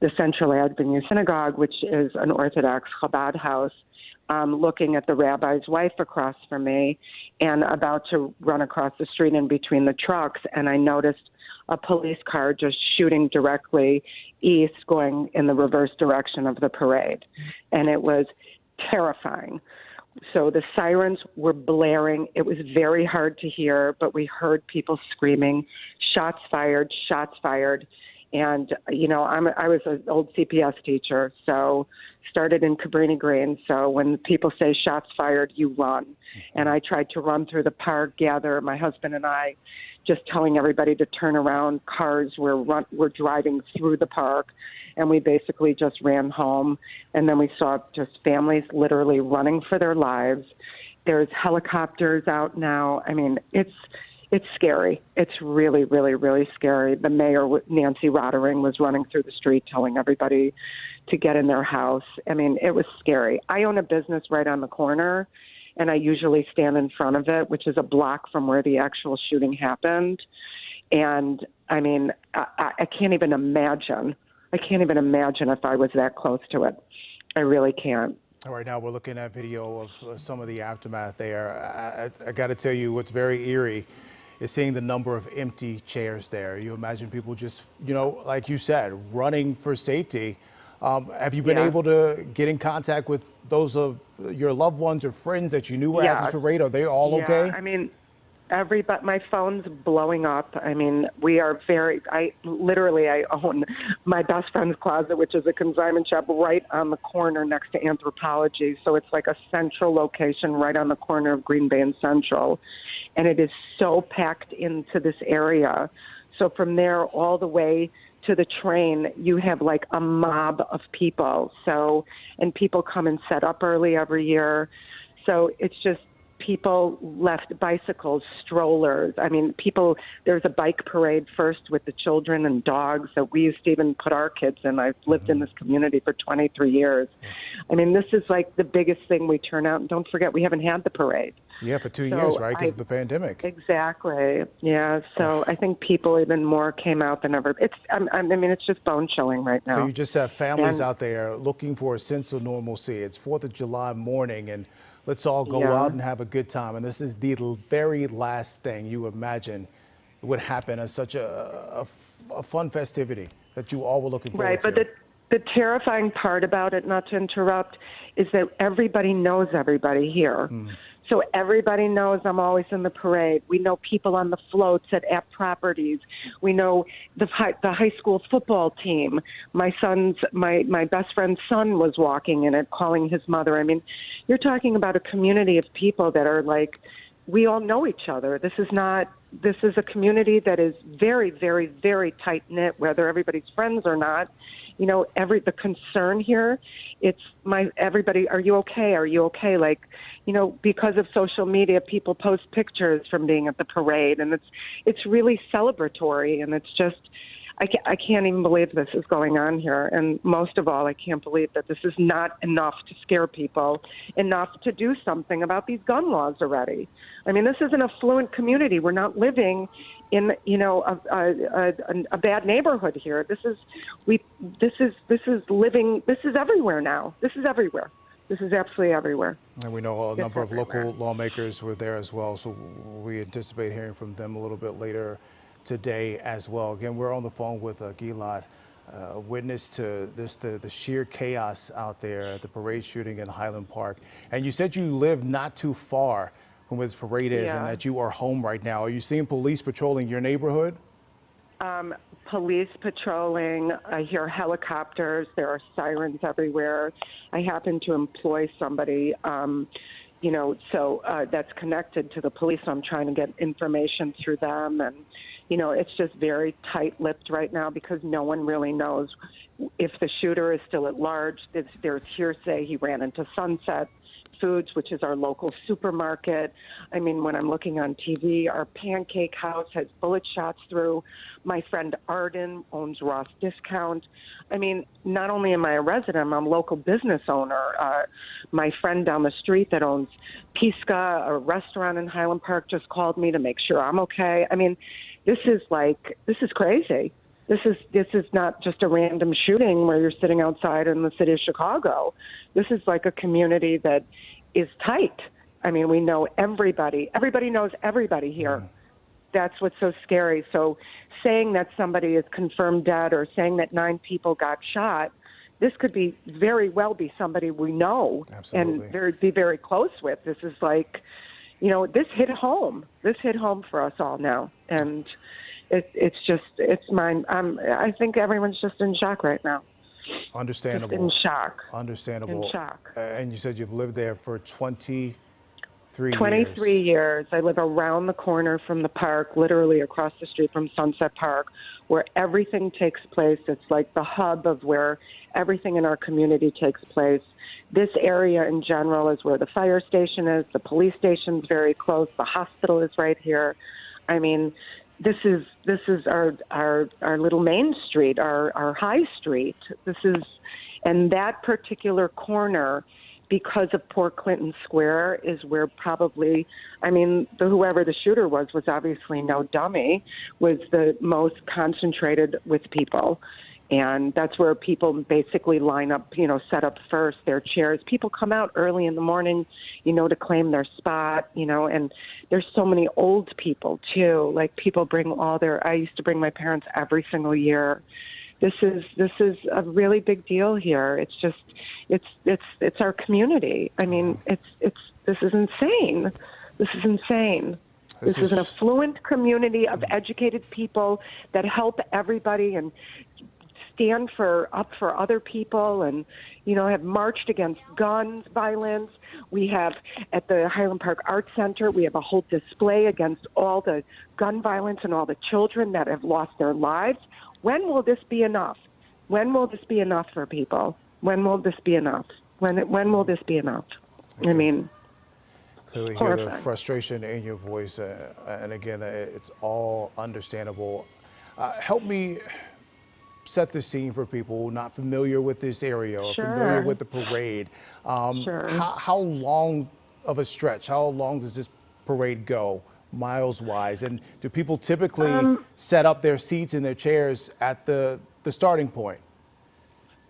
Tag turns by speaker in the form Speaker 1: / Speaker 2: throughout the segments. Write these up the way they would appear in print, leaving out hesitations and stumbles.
Speaker 1: the Central Avenue Synagogue, which is an Orthodox Chabad house, looking at the rabbi's wife across from me and about to run across the street in between the trucks. And I noticed a police car just shooting directly east, going in the reverse direction of the parade. And it was terrifying. So the sirens were blaring. It was very hard to hear, but we heard people screaming, shots fired, shots fired. And, you know, I was an old CPS teacher, so started in Cabrini Green. So when people say shots fired, you run. And I tried to run through the park, gather my husband and I, just telling everybody to turn around. Cars were driving through the park, and we basically just ran home. And then we saw just families literally running for their lives. There's helicopters out now. I mean, it's scary. It's really, really, really scary. The mayor, Nancy Rottering, was running through the street telling everybody to get in their house. I mean, it was scary. I own a business right on the corner, and I usually stand in front of it, which is a block from where the actual shooting happened. And, I mean, I can't even imagine. I can't even imagine if I was that close to it. I really can't.
Speaker 2: All right, now we're looking at video of some of the aftermath there. I got to tell you, what's very eerie is seeing the number of empty chairs there. You imagine people just, you know, like you said, running for safety. Have you been able to get in contact with those of your loved ones or friends that you knew were at this parade? Are they all okay?
Speaker 1: I mean, my phone's blowing up. I mean, we are I own my best friend's closet, which is a consignment shop right on the corner next to Anthropology. So it's like a central location right on the corner of Green Bay and Central. And it is so packed into this area. So from there all the way to the train, you have like a mob of people. So, and people come and set up early every year. So it's just, people left bicycles, strollers. I mean, there's a bike parade first with the children and dogs that we used to even put our kids in. I've lived in this community for 23 years. I mean, this is like the biggest thing we turn out. And don't forget, we haven't had the parade.
Speaker 2: Yeah, for 2 years, right? Because of the pandemic.
Speaker 1: Exactly. Yeah. So I think people even more came out than ever. I mean, it's just bone chilling right now.
Speaker 2: So you just have families out there looking for a sense of normalcy. It's 4th of July morning, and let's all go out and have a good time. And this is the very last thing you imagine would happen as such a fun festivity that you all were looking forward to.
Speaker 1: Right, but the terrifying part about it, not to interrupt, is that everybody knows everybody here. So everybody knows I'm always in the parade. We know people on the floats at App Properties. We know the high school football team. My best friend's son was walking in it, calling his mother. I mean, you're talking about a community of people that are like, we all know each other. This is a community that is very, very, very tight-knit, whether everybody's friends or not. You know, the concern here, everybody, are you okay? Are you okay? Like, you know, because of social media, people post pictures from being at the parade, and it's really celebratory, and it's just, I can't even believe this is going on here. And most of all, I can't believe that this is not enough to scare people, enough to do something about these gun laws already. I mean, this is an affluent community. We're not living in, you know, a bad neighborhood here. This is everywhere now. This is everywhere. This is absolutely everywhere.
Speaker 2: And we know a number of local lawmakers were there as well, so we anticipate hearing from them a little bit later today as well. Again, we're on the phone with Gilat, witness to the sheer chaos out there at the parade shooting in Highland Park. And you said you live not too far from where this parade is, and that you are home right now. Are you seeing police patrolling your neighborhood?
Speaker 1: Police patrolling. I hear helicopters. There are sirens everywhere. I happen to employ somebody, you know, so that's connected to the police. So I'm trying to get information through them. And, you know, it's just very tight-lipped right now because no one really knows if the shooter is still at large. There's hearsay he ran into Sunset Foods, which is our local supermarket. I mean, when I'm looking on TV, our pancake house has bullet shots through. My friend Arden owns Ross Discount. I mean, not only am I a resident, I'm a local business owner. My friend down the street that owns Pisca, a restaurant in Highland Park, just called me to make sure I'm okay. I mean, this is crazy. This is not just a random shooting where you're sitting outside in the city of Chicago. This is like a community that is tight. I mean, we know everybody. Everybody knows everybody here. That's what's so scary. So saying that somebody is confirmed dead or saying that 9 people got shot, this could be very well be somebody we know.
Speaker 2: Absolutely.
Speaker 1: And be very close with. This is like, this hit home. This hit home for us all now. And it's mine. I think everyone's just in shock right now.
Speaker 2: Understandable.
Speaker 1: Just in shock.
Speaker 2: Understandable.
Speaker 1: In shock.
Speaker 2: And you said you've lived there for 23
Speaker 1: years. I live around the corner from the park, literally across the street from Sunset Park, where everything takes place. It's like the hub of where everything in our community takes place. This area in general is where the fire station is. The police station's very close. The hospital is right here. I mean, this is our little main street, our high street. And that particular corner, because of Port Clinton Square, is where probably, whoever the shooter was obviously no dummy, was the most concentrated with people. And that's where people basically line up, set up first, their chairs. People come out early in the morning, to claim their spot, and there's so many old people too. Like people bring I used to bring my parents every single year. This is a really big deal here. It's just, it's our community. I mean, this is insane. This is insane. This is an affluent community of educated people that help everybody and stand up for other people and, have marched against gun violence. We have at the Highland Park Art Center, we have a whole display against all the gun violence and all the children that have lost their lives. When will this be enough? When will this be enough for people? When will this be enough? When will this be enough? Okay. I mean,
Speaker 2: clearly hear the frustration in your voice, and again, it's all understandable. Help me set the scene for people not familiar with this area or familiar with the parade. How long of a stretch? How long does this parade go, miles wise? And do people typically set up their seats and their chairs at the starting point?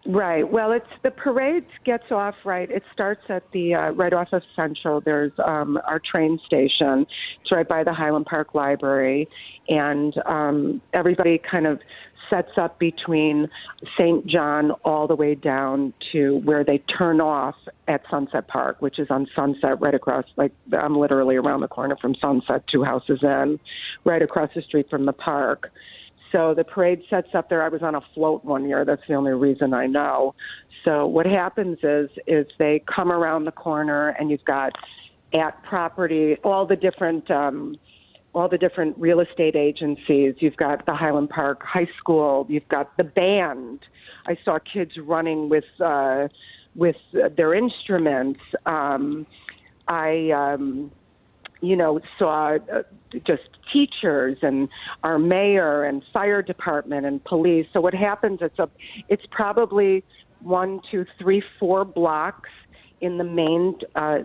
Speaker 1: Right. Well, the parade gets off right. It starts at the right off of Central. There's our train station. It's right by the Highland Park Library, and everybody kind of sets up between St. John all the way down to where they turn off at Sunset Park, which is on Sunset, right across. Like I'm literally around the corner from Sunset, 2 houses in, right across the street from the park. So the parade sets up there. I was on a float one year. That's the only reason I know. So what happens is they come around the corner, and you've got at property all the different real estate agencies. You've got the Highland Park High School. You've got the band. I saw kids running with their instruments. Saw just teachers and our mayor and fire department and police. So what happens? It's probably 1, 2, 3, 4 blocks in the main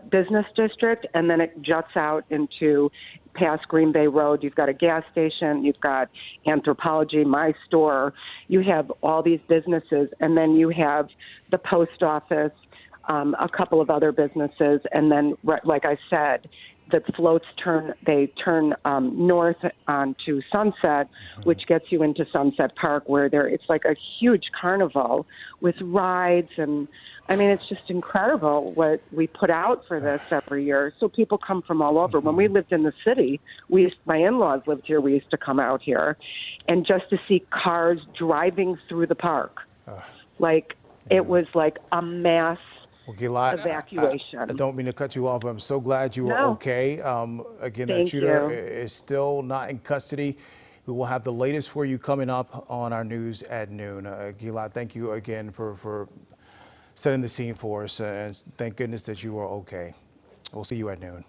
Speaker 1: business district, and then it juts out into past Green Bay Road. You've got a gas station, you've got Anthropology, my store, you have all these businesses, and then you have the post office, a couple of other businesses, and then, like I said, the floats turn north onto Sunset, which gets you into Sunset Park, where it's like a huge carnival with rides, and I mean, it's just incredible what we put out for this every year. So people come from all over. When we lived in the city, my in-laws lived here. We used to come out here, and just to see cars driving through the park, it was like a mass
Speaker 2: Gilat,
Speaker 1: evacuation.
Speaker 2: I don't mean to cut you off, but I'm so glad you are okay. Again, that shooter is still not in custody. We will have the latest for you coming up on our news at noon. Gilat, thank you again for setting the scene for us, and thank goodness that you are okay. We'll see you at noon.